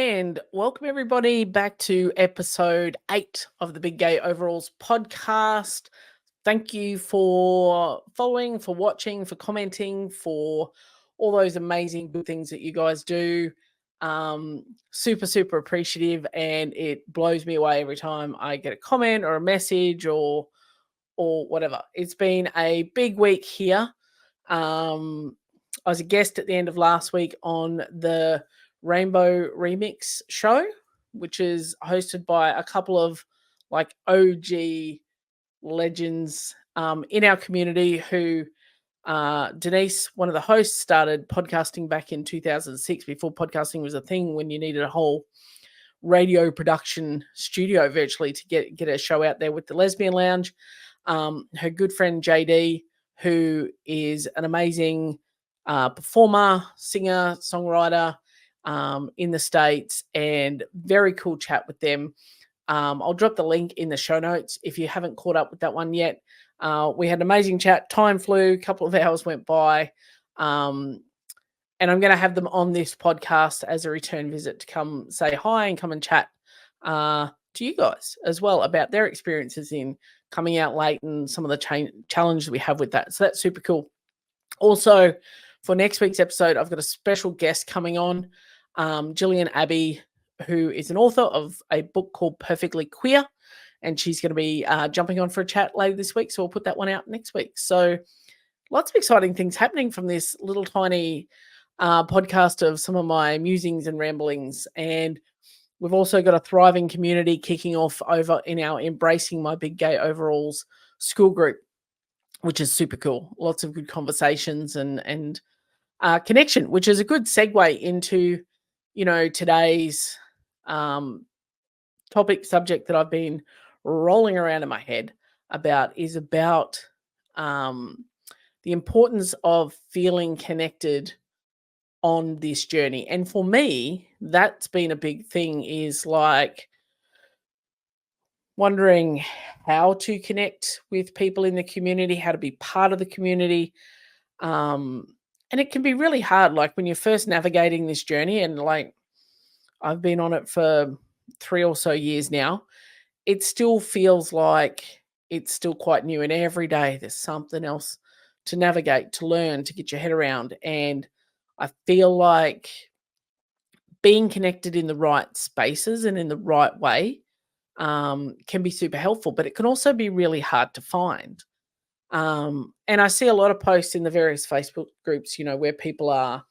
And welcome everybody back to episode 8 of the Big Gay Overalls podcast. Thank you for following, for watching, for commenting, for all those amazing good things that you guys do. Super appreciative, and it blows me away every time I get a comment or a message or whatever. It's been a big week here. I was a guest at the end of last week on the Rainbow Remix show, which is hosted by a couple of like OG legends in our community who Denise, one of the hosts, started podcasting back in 2006 before podcasting was a thing, when you needed a whole radio production studio virtually to get a show out there with the Lesbian Lounge. Her good friend JD, who is an amazing performer, singer, songwriter in the States, and very cool chat with them. I'll drop the link in the show notes if you haven't caught up with that one yet. We had an amazing chat. Time flew, a couple of hours went by. And I'm going to have them on this podcast as a return visit to come say hi and come and chat to you guys as well about their experiences in coming out late and some of the challenges we have with that. So that's super cool. Also, for next week's episode, I've got a special guest coming on, Gillian Abbey, who is an author of a book called Perfectly Queer, and she's going to be jumping on for a chat later this week. So we'll put that one out next week. So lots of exciting things happening from this little tiny podcast of some of my musings and ramblings. And we've also got a thriving community kicking off over in our Embracing My Big Gay Overalls school group, which is super cool. Lots of good conversations and connection, which is a good segue into, today's subject that I've been rolling around in my head about is about the importance of feeling connected on this journey. And for me, that's been a big thing, is like wondering how to connect with people in the community, how to be part of the community. And it can be really hard, like when you're first navigating this journey, and like I've been on it for 3 or so years now, it still feels like it's still quite new, and every day there's something else to navigate, to learn, to get your head around. And I feel like being connected in the right spaces and in the right way can be super helpful, but it can also be really hard to find. And I see a lot of posts in the various Facebook groups, where people are,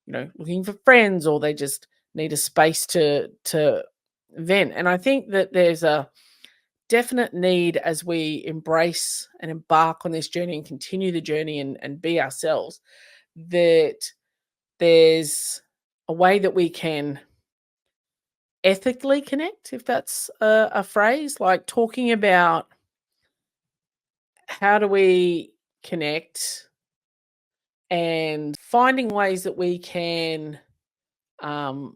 looking for friends, or they just need a space to vent. And I think that there's a definite need, as we embrace and embark on this journey and continue the journey and be ourselves, that there's a way that we can ethically connect, if that's a phrase, like talking about how do we connect and finding ways that we can find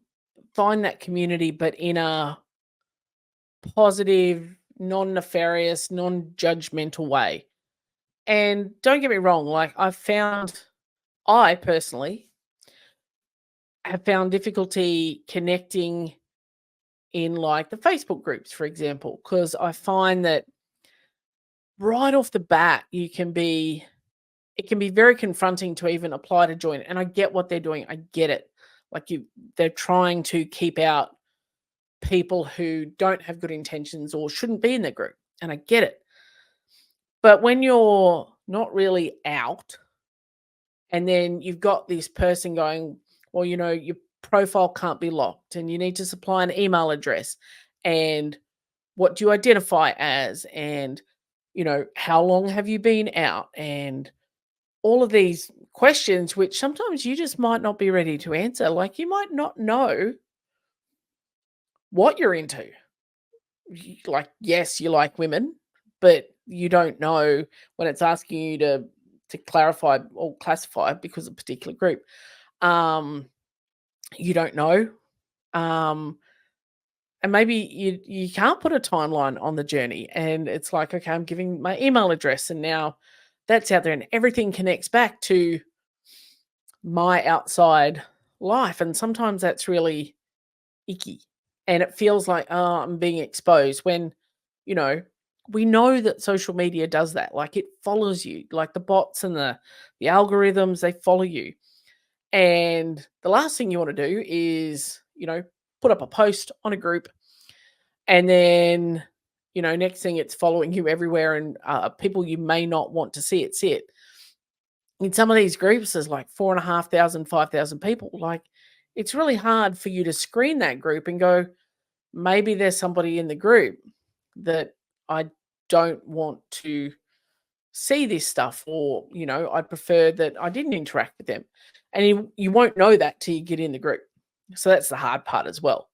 that community, but in a positive, non-nefarious, non-judgmental way. And don't get me wrong, like I personally have found difficulty connecting in like the Facebook groups, for example, because I find that right off the bat, it can be very confronting to even apply to join. And I get what they're doing. I get it. Like they're trying to keep out people who don't have good intentions or shouldn't be in the group. And I get it. But when you're not really out, and then you've got this person going, well, your profile can't be locked, and you need to supply an email address, and what do you identify as, and how long have you been out, and all of these questions, which sometimes you just might not be ready to answer. Like, you might not know what you're into. Like, yes, you like women, but you don't know when it's asking you to clarify or classify because of a particular group. You don't know. And maybe you can't put a timeline on the journey, and it's like, okay, I'm giving my email address, and now that's out there, and everything connects back to my outside life. And sometimes that's really icky. And it feels like, oh, I'm being exposed when, you know, we know that social media does that. Like it follows you, like the bots and the algorithms, they follow you. And the last thing you want to do is, put up a post on a group and then, next thing it's following you everywhere and people you may not want to see it. In some of these groups, there's like 4,500, 5,000 people. Like it's really hard for you to screen that group and go, maybe there's somebody in the group that I don't want to see this stuff, or I prefer that I didn't interact with them. And you won't know that till you get in the group. So that's the hard part as well.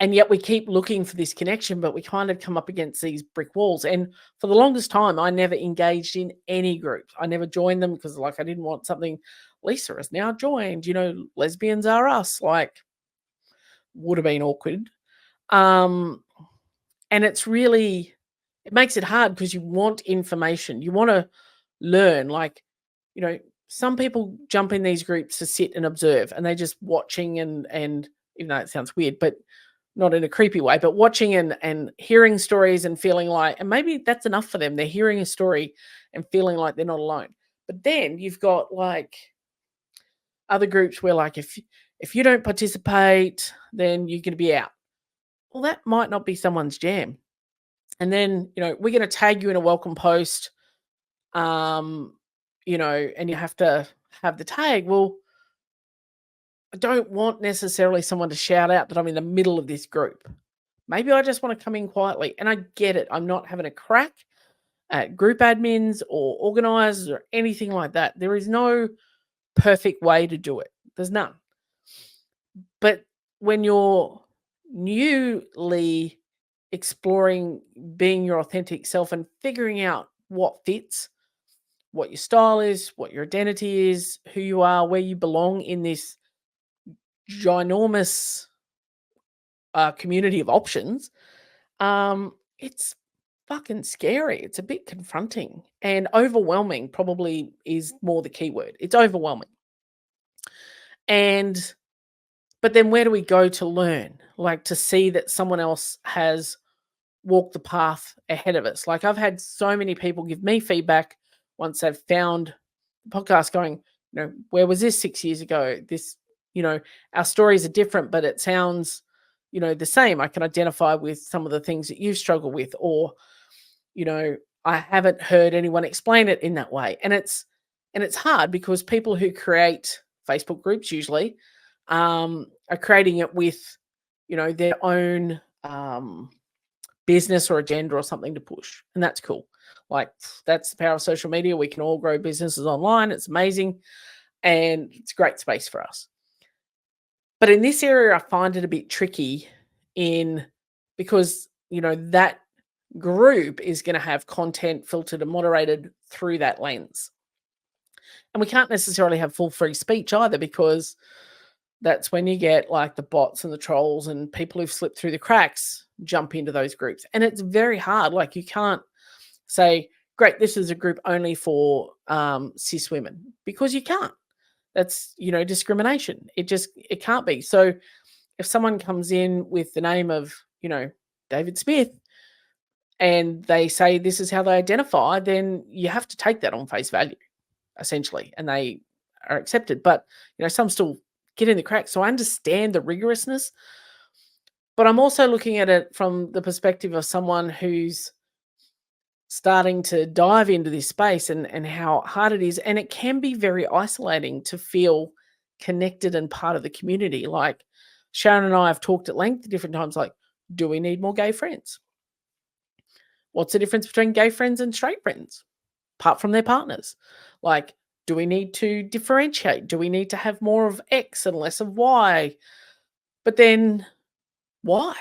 And yet we keep looking for this connection, but we kind of come up against these brick walls. And for the longest time, I never engaged in any groups. I never joined them because I didn't want something. Lisa has now joined, lesbians are us, would have been awkward. And it's really, it makes it hard because you want information. You want to learn, some people jump in these groups to sit and observe and they're just watching and even though it sounds weird, but not in a creepy way, but watching and hearing stories and feeling like, and maybe that's enough for them. They're hearing a story and feeling like they're not alone. But then you've got other groups where if you don't participate, then you're going to be out. Well, that might not be someone's jam. And then, we're going to tag you in a welcome post, and you have to have the tag. Well, I don't want necessarily someone to shout out that I'm in the middle of this group. Maybe I just want to come in quietly. And I get it. I'm not having a crack at group admins or organizers or anything like that. There is no perfect way to do it. There's none. But when you're newly exploring being your authentic self and figuring out what fits, what your style is, what your identity is, who you are, where you belong in this ginormous community of options, it's fucking scary. It's a bit confronting and overwhelming, probably is more the key word. It's overwhelming. But then where do we go to learn? To see that someone else has walked the path ahead of us. I've had so many people give me feedback once they've found the podcast going, where was this 6 years ago? This, our stories are different, but it sounds, the same. I can identify with some of the things that you've struggled with, or, I haven't heard anyone explain it in that way. And it's hard because people who create Facebook groups usually are creating it with, their own business or agenda or something to push. And that's cool. That's the power of social media. We can all grow businesses online. It's amazing. And it's a great space for us. But in this area, I find it a bit tricky because, that group is going to have content filtered and moderated through that lens. And we can't necessarily have full free speech either, because that's when you get the bots and the trolls and people who've slipped through the cracks jump into those groups. And it's very hard. You can't say, great, this is a group only for cis women, because you can't. That's, discrimination. It can't be. So if someone comes in with the name of, David Smith, and they say this is how they identify, then you have to take that on face value, essentially, and they are accepted. But, some still get in the cracks. So I understand the rigorousness, but I'm also looking at it from the perspective of someone who's starting to dive into this space and how hard it is. And it can be very isolating to feel connected and part of the community. Sharon and I have talked at length at different times, do we need more gay friends? What's the difference between gay friends and straight friends, apart from their partners? Do we need to differentiate? Do we need to have more of X and less of Y? But then why?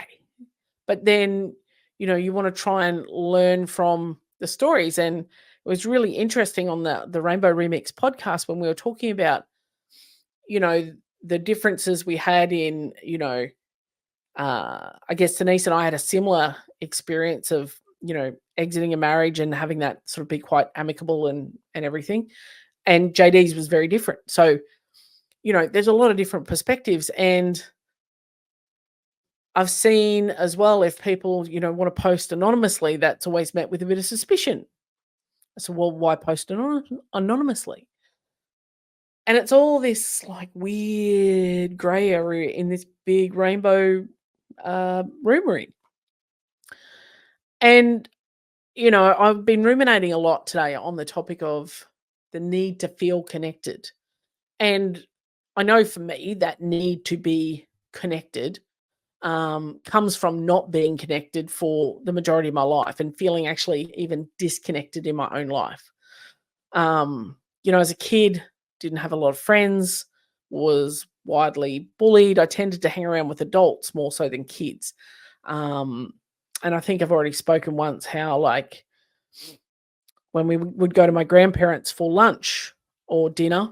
But then, you want to try and learn from the stories. And it was really interesting on the Rainbow Remix podcast when we were talking about, the differences we had in, I guess Denise and I had a similar experience of, exiting a marriage and having that sort of be quite amicable and everything. And JD's was very different. So, there's a lot of different perspectives. And I've seen as well, if people, want to post anonymously, that's always met with a bit of suspicion. So, well, why post anonymously? And it's all this like weird gray area in this big rainbow room we're in. And, I've been ruminating a lot today on the topic of the need to feel connected. And I know for me, that need to be connected comes from not being connected for the majority of my life and feeling actually even disconnected in my own life. As a kid, didn't have a lot of friends, was widely bullied. I tended to hang around with adults more so than kids. Um, and I think I've already spoken once how, like, when we would go to my grandparents for lunch or dinner,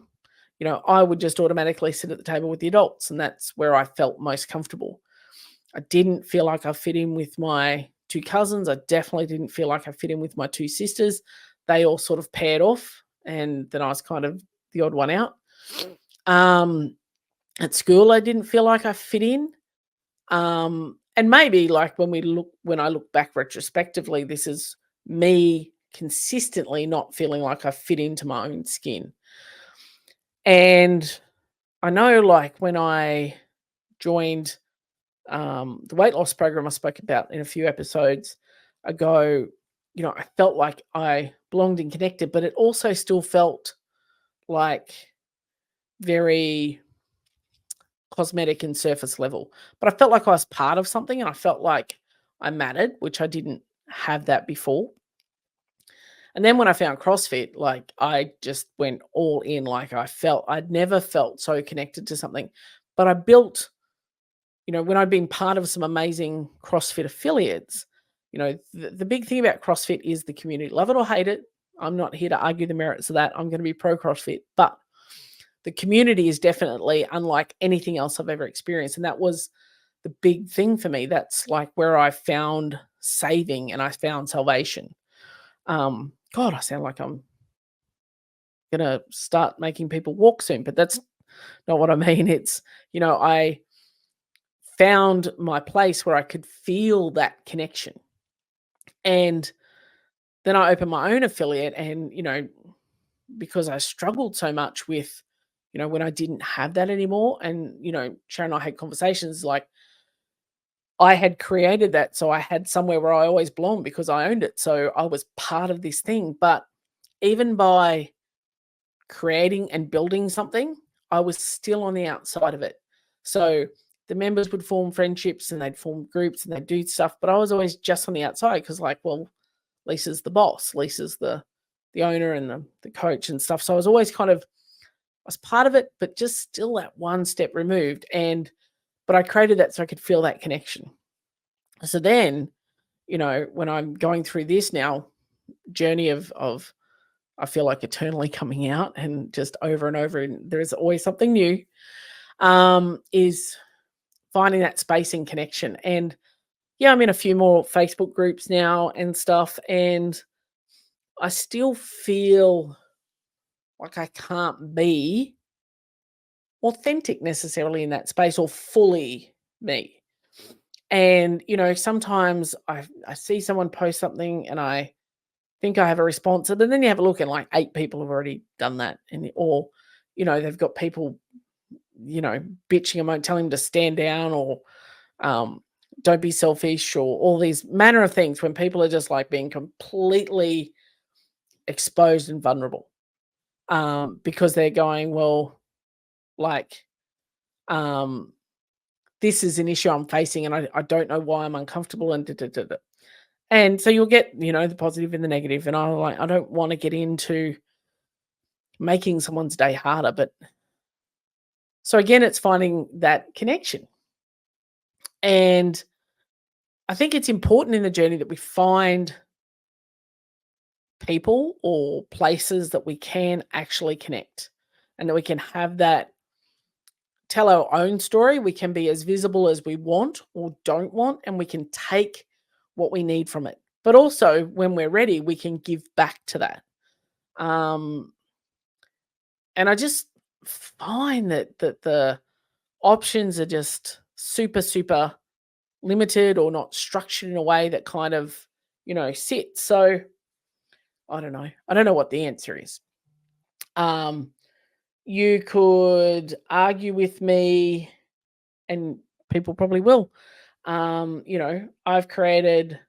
I would just automatically sit at the table with the adults, and that's where I felt most comfortable. I didn't feel like I fit in with my two cousins. I definitely didn't feel like I fit in with my two sisters. They all sort of paired off, and then I was kind of the odd one out. Um, at school, I didn't feel like I fit in. And maybe like when I look back retrospectively, this is me consistently not feeling like I fit into my own skin. And I know, like, when I joined the weight loss program I spoke about in a few episodes ago, I felt like I belonged and connected, but it also still felt like very cosmetic and surface level. But I felt like I was part of something, and I felt like I mattered, which I didn't have that before. And then when I found CrossFit, like, I just went all in. Like, I'd never felt so connected to something. But I built, when I'd been part of some amazing CrossFit affiliates, the big thing about CrossFit is the community. Love it or hate it. I'm not here to argue the merits of that. I'm going to be pro CrossFit, but the community is definitely unlike anything else I've ever experienced. And that was the big thing for me. That's like where I found saving and I found salvation. God, I sound like I'm going to start making people walk soon, but that's not what I mean. It's, I found my place where I could feel that connection. And then I opened my own affiliate, and, because I struggled so much with, when I didn't have that anymore. And, Sharon and I had conversations like, I had created that. So I had somewhere where I always belonged because I owned it. So I was part of this thing. But even by creating and building something, I was still on the outside of it. So the members would form friendships and they'd form groups and they'd do stuff, but I was always just on the outside because, like, well, Lisa's the boss, Lisa's the owner and the coach and stuff. So I was always kind of, I was part of it, but just still that one step removed. But I created that so I could feel that connection. So then, when I'm going through this now journey of I feel like eternally coming out and just over and over, and there's always something new, is finding that space and connection. And yeah, I'm in a few more Facebook groups now and stuff, and I still feel like I can't be authentic necessarily in that space or fully me. And, sometimes I see someone post something and I think I have a response, and then you have a look and like 8 people have already done that. Or, they've got people, bitching and won't tell him to stand down, or um, don't be selfish, or all these manner of things when people are just like being completely exposed and vulnerable, because they're going, well, like, um, this is an issue I'm facing and I don't know why I'm uncomfortable and da, da, da, da. And so you'll get, the positive and the negative. And I don't want to get into making someone's day harder. But so again, it's finding that connection. And I think it's important in the journey that we find people or places that we can actually connect, and that we can have that, tell our own story. We can be as visible as we want or don't want, and we can take what we need from it. But also, when we're ready, we can give back to that. Um, and find that the options are just super, super limited or not structured in a way that kind of, sits. So I don't know. I don't know what the answer is. Um, you could argue with me, and people probably will. I've created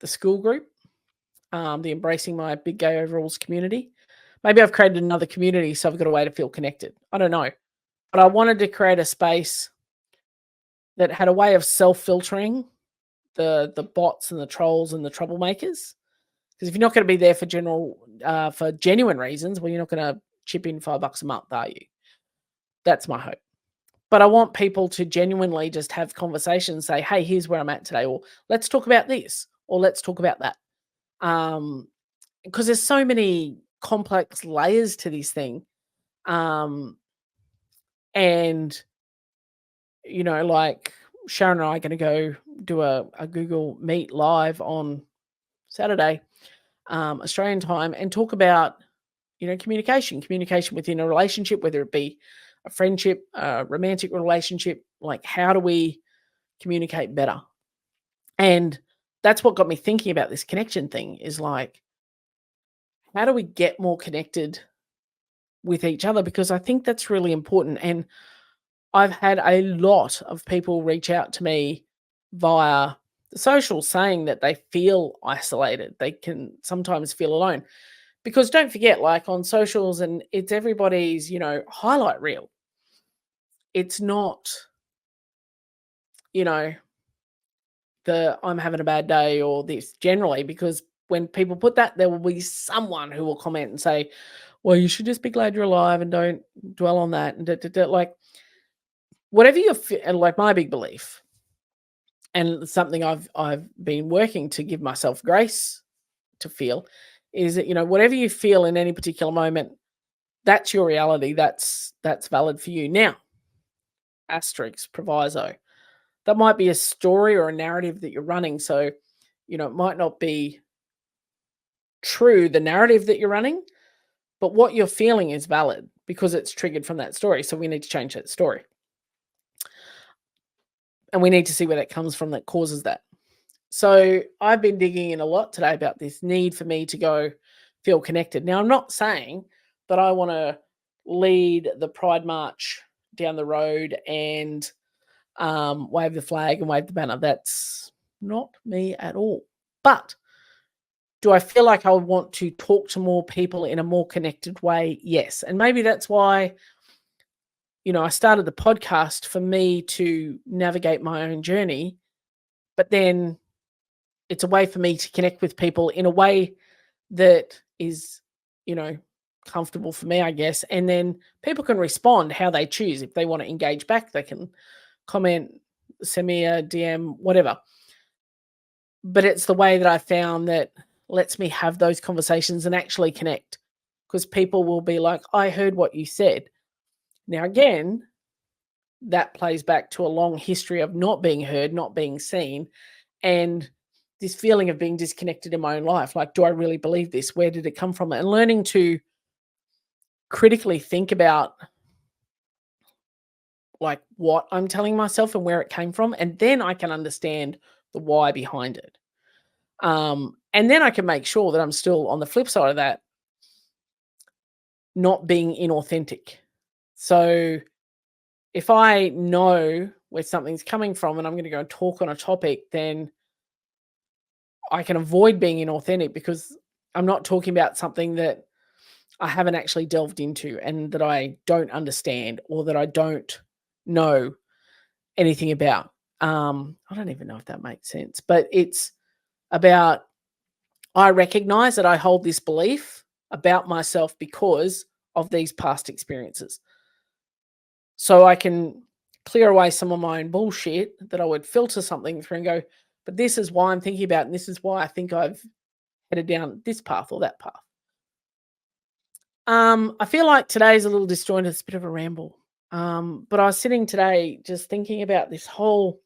the school group, the Embracing My Big Gay Overalls community. Maybe I've created another community, so I've got a way to feel connected. I don't know. But I wanted to create a space that had a way of self-filtering the bots and the trolls and the troublemakers. Because if you're not going to be there for genuine reasons, well, you're not going to chip in $5 a month, are you? That's my hope. But I want people to genuinely just have conversations, say, hey, here's where I'm at today, or let's talk about this, or let's talk about that. Because there's so many complex layers to this thing. And, like Sharon and I are going to go do a Google Meet live on Saturday, Australian time, and talk about, communication within a relationship, whether it be a friendship, a romantic relationship, like how do we communicate better? And that's what got me thinking about this connection thing is like, how do we get more connected with each other? Because I think that's really important. And I've had a lot of people reach out to me via the socials saying that they feel isolated. They can sometimes feel alone. Because don't forget, like on socials, and it's everybody's, highlight reel. It's not, you know, the I'm having a bad day or this generally, because when people put that, there will be someone who will comment and say, well, you should just be glad you're alive and don't dwell on that. And like, whatever and like my big belief, and something I've been working to give myself grace to feel, is that, whatever you feel in any particular moment, that's your reality. That's valid for you. Now, asterisk, proviso. That might be a story or a narrative that you're running. So, it might not be true, the narrative that you're running, but what you're feeling is valid because it's triggered from that story. So we need to change that story. And we need to see where that comes from that causes that. So I've been digging in a lot today about this need for me to go feel connected. Now, I'm not saying that I want to lead the Pride March down the road and wave the flag and wave the banner. That's not me at all. But do I feel like I want to talk to more people in a more connected way? Yes. And maybe that's why, I started the podcast, for me to navigate my own journey. But then it's a way for me to connect with people in a way that is, comfortable for me, I guess. And then people can respond how they choose. If they want to engage back, they can comment, send me a DM, whatever. But it's the way that I found that lets me have those conversations and actually connect, because people will be like, I heard what you said. Now, again, that plays back to a long history of not being heard, not being seen, and this feeling of being disconnected in my own life. Like, do I really believe this? Where did it come from? And learning to critically think about like what I'm telling myself and where it came from. And then I can understand the why behind it. And then I can make sure that I'm still, on the flip side of that, not being inauthentic. So if I know where something's coming from and I'm going to go and talk on a topic, then I can avoid being inauthentic, because I'm not talking about something that I haven't actually delved into and that I don't understand or that I don't know anything about. I don't even know if that makes sense, but it's about, I recognize that I hold this belief about myself because of these past experiences. So I can clear away some of my own bullshit that I would filter something through and go, but this is why I'm thinking about it, and this is why I think I've headed down this path or that path. I feel like today's a little disjointed. It's a bit of a ramble. But I was sitting today just thinking about this whole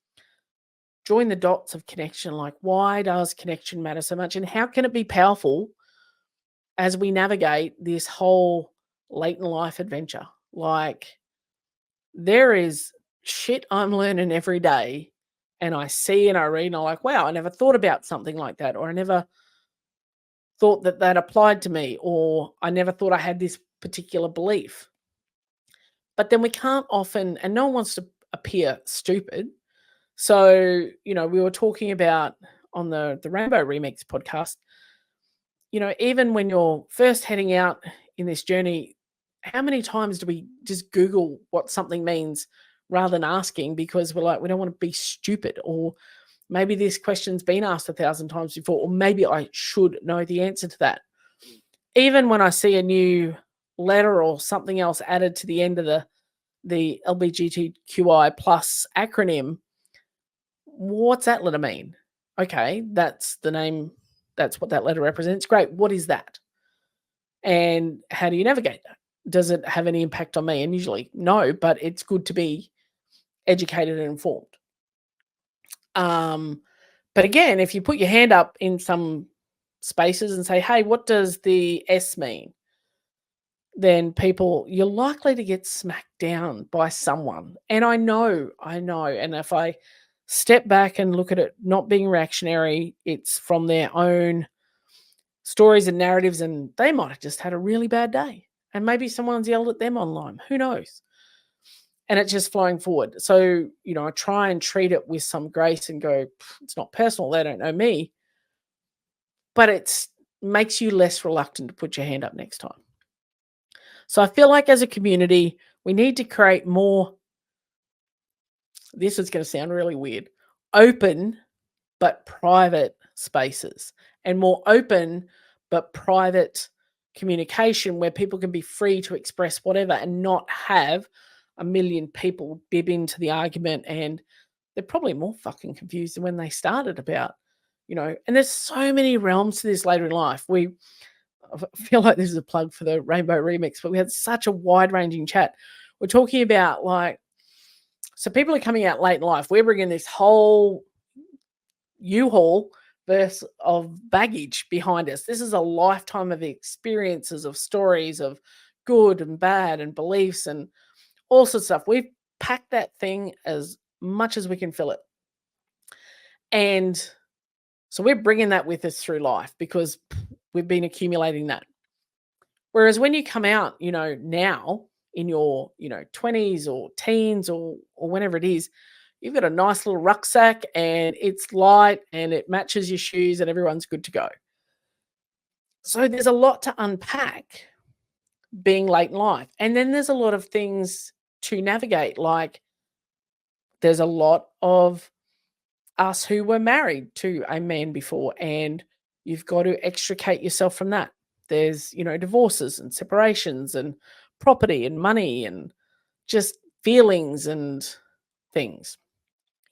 join the dots of connection. Like, why does connection matter so much? And how can it be powerful as we navigate this whole latent life adventure? Like, there is shit I'm learning every day, and I see and I read and I'm like, wow, I never thought about something like that, or I never thought that that applied to me, or I never thought I had this particular belief. But then we can't often, and no one wants to appear stupid. So, we were talking about on the Rainbow Remix podcast, even when you're first heading out in this journey, how many times do we just Google what something means rather than asking, because we're like, we don't want to be stupid, or maybe this question's been asked 1,000 times before, or maybe I should know the answer to that. Even when I see a new letter or something else added to the end of the LGBTQI plus acronym, what's that letter mean? Okay, that's the name. That's what that letter represents. Great. What is that? And how do you navigate that? Does it have any impact on me? And usually no, but it's good to be educated and informed. But again, if you put your hand up in some spaces and say, hey, what does the S mean? Then you're likely to get smacked down by someone. And I know. And if I step back and look at it not being reactionary, it's from their own stories and narratives, and they might have just had a really bad day. And maybe someone's yelled at them online. Who knows? And it's just flowing forward. So, I try and treat it with some grace and go, it's not personal. They don't know me. But it makes you less reluctant to put your hand up next time. So I feel like as a community, we need to create more, this is going to sound really weird, open but private spaces, and more open but private communication where people can be free to express whatever and not have a million people bib into the argument, and they're probably more fucking confused than when they started about, and there's so many realms to this later in life. I feel like this is a plug for the Rainbow Remix, but we had such a wide-ranging chat. We're talking about, like, so people are coming out late in life. We're bringing this whole U-Haul verse of baggage behind us. This is a lifetime of experiences, of stories, of good and bad and beliefs and all sorts of stuff. We've packed that thing as much as we can fill it. And so we're bringing that with us through life because we've been accumulating that. Whereas when you come out, now in your, 20s or teens or whenever it is, you've got a nice little rucksack and it's light and it matches your shoes and everyone's good to go. So there's a lot to unpack being late in life. And then there's a lot of things to navigate. Like, there's a lot of us who were married to a man before, and you've got to extricate yourself from that. There's, divorces and separations and property and money and just feelings and things.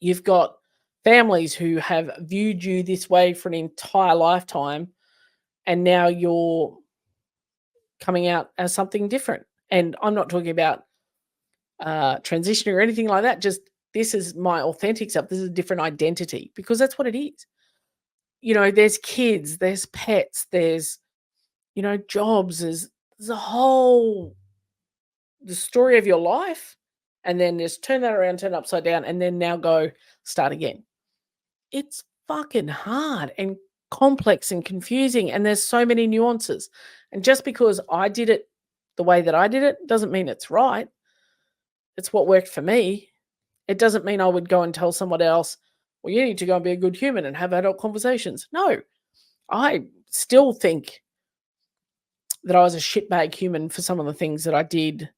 You've got families who have viewed you this way for an entire lifetime, and now you're coming out as something different. And I'm not talking about transitioning or anything like that. Just, this is my authentic self. This is a different identity, because that's what it is. There's kids, there's pets, there's, jobs, there's the story of your life, and then just turn that around, turn it upside down, and then now go start again. It's fucking hard and complex and confusing, and there's so many nuances. And just because I did it the way that I did it doesn't mean it's right. It's what worked for me. It doesn't mean I would go and tell someone else, well, you need to go and be a good human and have adult conversations. No, I still think that I was a shitbag human for some of the things that I did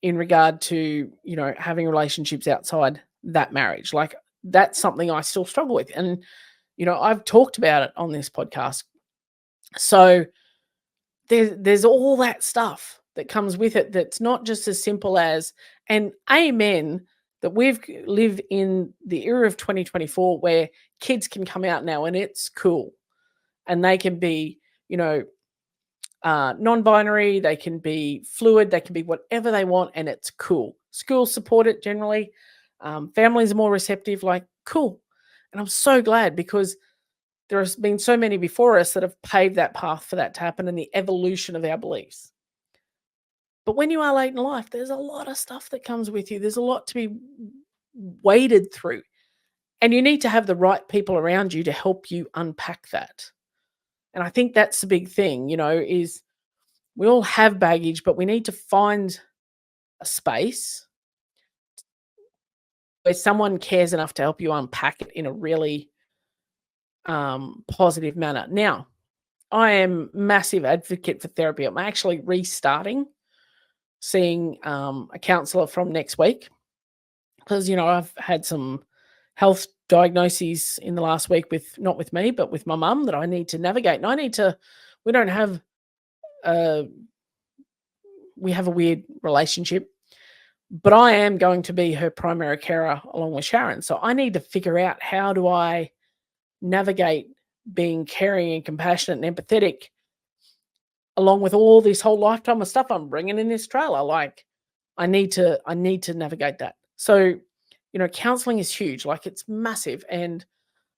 in regard to, having relationships outside that marriage. Like, that's something I still struggle with. And, I've talked about it on this podcast. So there's all that stuff that comes with it that's not just as simple as, and amen, that we've lived in the era of 2024 where kids can come out now and it's cool. And they can be, non-binary, they can be fluid, they can be whatever they want, and it's cool. Schools support it generally. Families are more receptive, like, cool. And I'm so glad, because there has been so many before us that have paved that path for that to happen, and the evolution of our beliefs. But when you are late in life, there's a lot of stuff that comes with you. There's a lot to be waded through. And you need to have the right people around you to help you unpack that. And I think that's the big thing, is we all have baggage, but we need to find a space where someone cares enough to help you unpack it in a really positive manner. Now, I am massive advocate for therapy. I'm actually restarting seeing a counselor from next week because I've had some health diagnoses in the last week, with not with me but with my mum, that I need to navigate. And we don't have we have a weird relationship, but I am going to be her primary carer along with Sharon. So I need to figure out, how do I navigate being caring and compassionate and empathetic along with all this whole lifetime of stuff I'm bringing in this trailer. Like, I need to navigate that. So, counseling is huge. Like, it's massive. And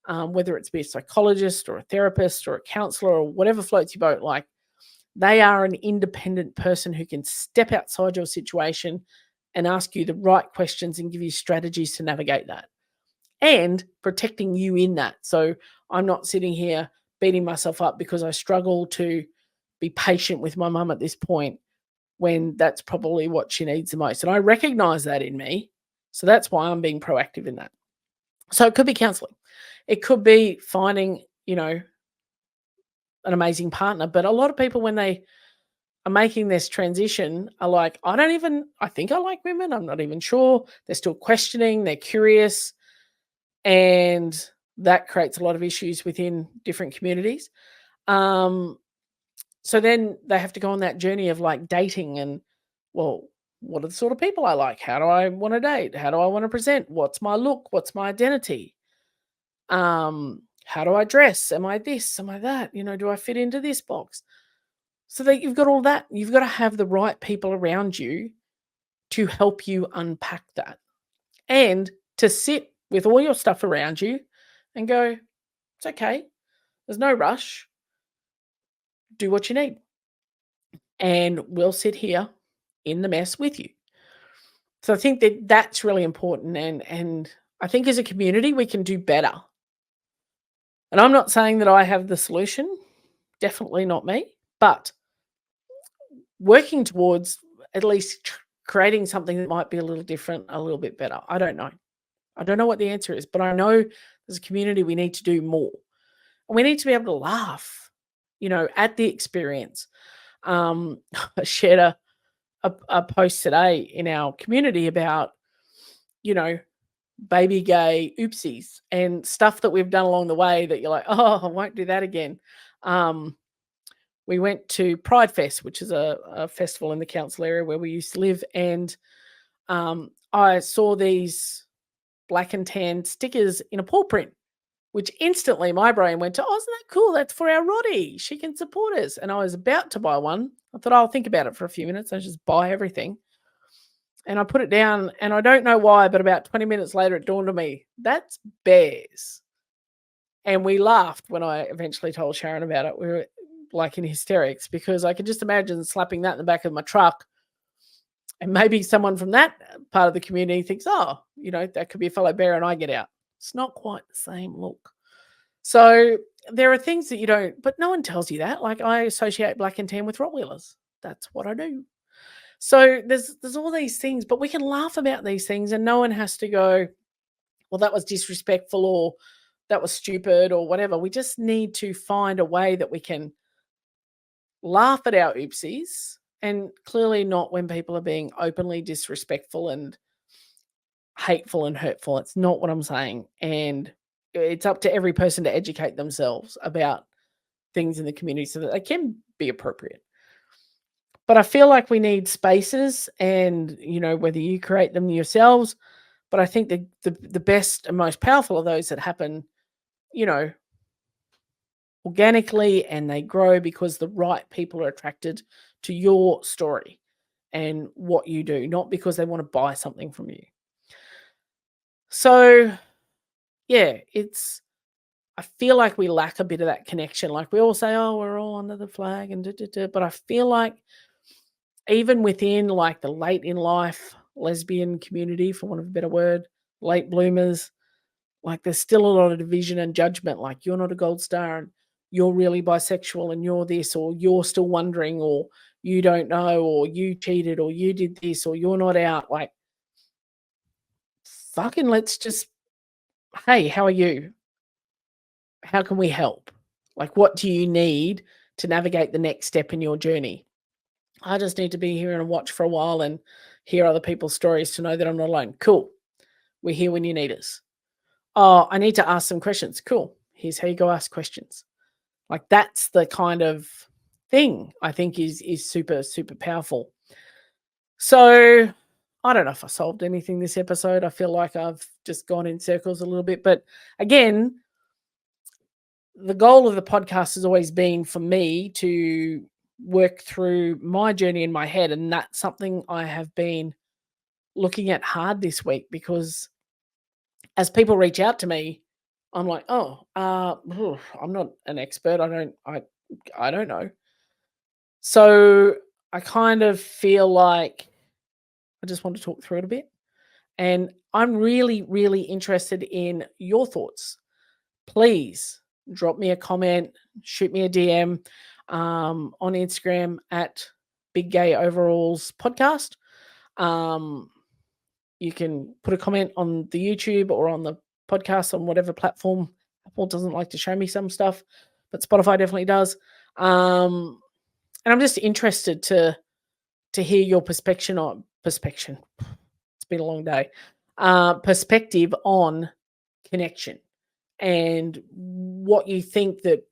whether it's be a psychologist or a therapist or a counselor or whatever floats your boat, like, they are an independent person who can step outside your situation and ask you the right questions and give you strategies to navigate that, and protecting you in that. So I'm not sitting here beating myself up because I struggle to be patient with my mum at this point, when that's probably what she needs the most. And I recognize that in me. So that's why I'm being proactive in that. So it could be counseling. It could be finding, an amazing partner. But a lot of people, when they are making this transition, are like, I think I like women. I'm not even sure. They're still questioning, they're curious. And that creates a lot of issues within different communities. So then they have to go on that journey of like dating and, well, what are the sort of people I like? How do I want to date? How do I want to present? What's my look? What's my identity? How do I dress? Am I this? Am I that? Do I fit into this box? So that you've got all that. You've got to have the right people around you to help you unpack that, and to sit with all your stuff around you and go, it's okay. There's no rush. Do what you need. And we'll sit here in the mess with you. So I think that that's really important. And I think as a community, we can do better. And I'm not saying that I have the solution, definitely not me, but working towards at least creating something that might be a little different, a little bit better. I don't know. I don't know what the answer is, but I know as a community, we need to do more. And we need to be able to laugh, at the experience. I shared a post today in our community about, you know, baby gay oopsies and stuff that we've done along the way that you're like, oh, I won't do that again. We went to Pride Fest, which is a festival in the council area where we used to live. And I saw these black and tan stickers in a paw print, which instantly my brain went to, oh, isn't that cool? That's for our Roddy. She can support us. And I was about to buy one. I thought, I'll think about it for a few minutes. I just buy everything. And I put it down, and I don't know why, but about 20 minutes later, it dawned on me, that's bears. And we laughed when I eventually told Sharon about it. We were like in hysterics, because I could just imagine slapping that in the back of my truck. And maybe someone from that part of the community thinks, oh, that could be a fellow bear, and I get out. It's not quite the same look. So there are things that you don't, but no one tells you that. Like, I associate black and tan with Rottweilers. That's what I do. So there's all these things, but we can laugh about these things, and no one has to go, well, that was disrespectful, or that was stupid, or whatever. We just need to find a way that we can laugh at our oopsies, and clearly not when people are being openly disrespectful and hateful and hurtful. It's not what I'm saying. And it's up to every person to educate themselves about things in the community so that they can be appropriate. But I feel like we need spaces, and, whether you create them yourselves, but I think the best and most powerful are those that happen, organically, and they grow because the right people are attracted to your story and what you do, not because they want to buy something from you. So, yeah, I feel like we lack a bit of that connection. Like, we all say, oh, we're all under the flag and but I feel like even within like the late in life lesbian community, for want of a better word, late bloomers, like there's still a lot of division and judgment. Like you're not a gold star and you're really bisexual and you're this, or you're still wondering, or you don't know, or you cheated, or you did this, or you're not out. Like, fucking let's just, hey, how are you? How can we help? Like, what do you need to navigate the next step in your journey? I just need to be here and watch for a while and hear other people's stories to know that I'm not alone. Cool. We're here when you need us. Oh, I need to ask some questions. Cool. Here's how you go ask questions. Like that's the kind of thing I think is super, super powerful. So I don't know if I solved anything this episode. I feel like I've just gone in circles a little bit. But again, the goal of the podcast has always been for me to work through my journey in my head. And that's something I have been looking at hard this week, because as people reach out to me, I'm like, oh, I'm not an expert. I don't know. So I kind of feel like I just want to talk through it a bit. And I'm really, really interested in your thoughts. Please drop me a comment, shoot me a DM on Instagram at Big Gay Overalls Podcast. You can put a comment on the YouTube or on the podcast on whatever platform. Apple doesn't like to show me some stuff, but Spotify definitely does. And I'm just interested to hear your perspective on perspective. It's been a long day. Perspective on connection and what you think that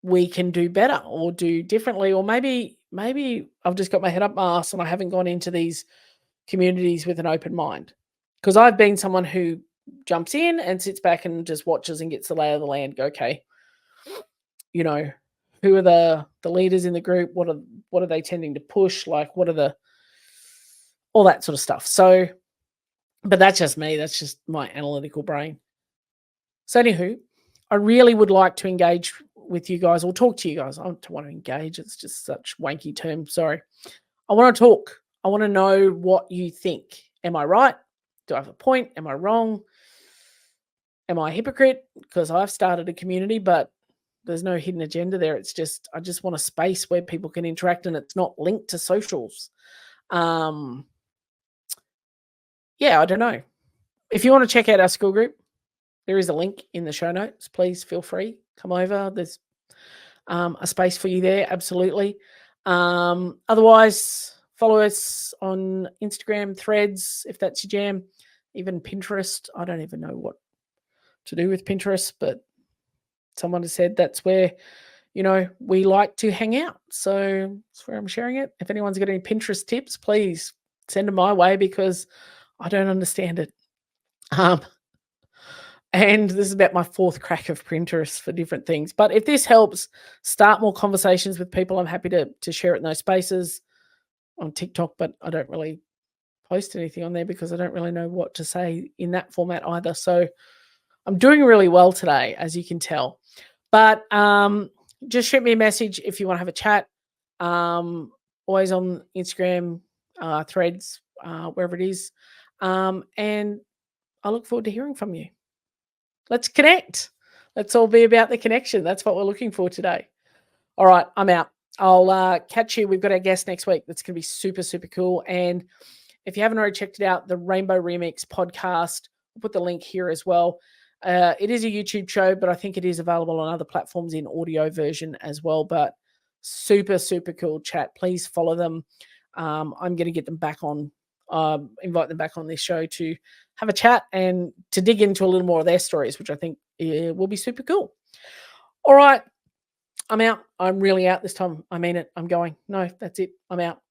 we can do better or do differently, or maybe I've just got my head up my ass and I haven't gone into these communities with an open mind, because I've been someone who jumps in and sits back and just watches and gets the lay of the land. Go, okay, you know, who are the leaders in the group? What are they tending to push? Like, what are all that sort of stuff. So, but that's just me. That's just my analytical brain. So, anywho, I really would like to engage with you guys or talk to you guys. I don't want to engage. It's just such wanky term. Sorry. I want to talk. I want to know what you think. Am I right? Do I have a point? Am I wrong? Am I a hypocrite? Because I've started a community, but there's no hidden agenda there. It's just, I just want a space where people can interact and it's not linked to socials. Yeah, I don't know. If you want to check out our school group, there is a link in the show notes. Please feel free. Come over. There's a space for you there. Absolutely. Otherwise, follow us on Instagram, Threads, if that's your jam, even Pinterest. I don't even know what to do with Pinterest, but someone has said that's where, we like to hang out. So that's where I'm sharing it. If anyone's got any Pinterest tips, please send them my way, because I don't understand it. And this is about my fourth crack of Pinterest for different things. But if this helps start more conversations with people, I'm happy to share it in those spaces on TikTok, but I don't really post anything on there because I don't really know what to say in that format either. So I'm doing really well today, as you can tell. But just shoot me a message if you want to have a chat. Always on Instagram, Threads, wherever it is. And I look forward to hearing from you. Let's connect. Let's all be about the connection. That's what we're looking for today. All right, I'm out. I'll catch you. We've got our guest next week. That's going to be super, super cool. And if you haven't already checked it out, the Rainbow Remix podcast, I'll put the link here as well. It is a YouTube show, but I think it is available on other platforms in audio version as well. But super, super cool chat. Please follow them. I'm going to get them back on, invite them back on this show to have a chat and to dig into a little more of their stories, which I think will be super cool. All right. I'm out. I'm really out this time. I mean it. I'm going. No, that's it. I'm out.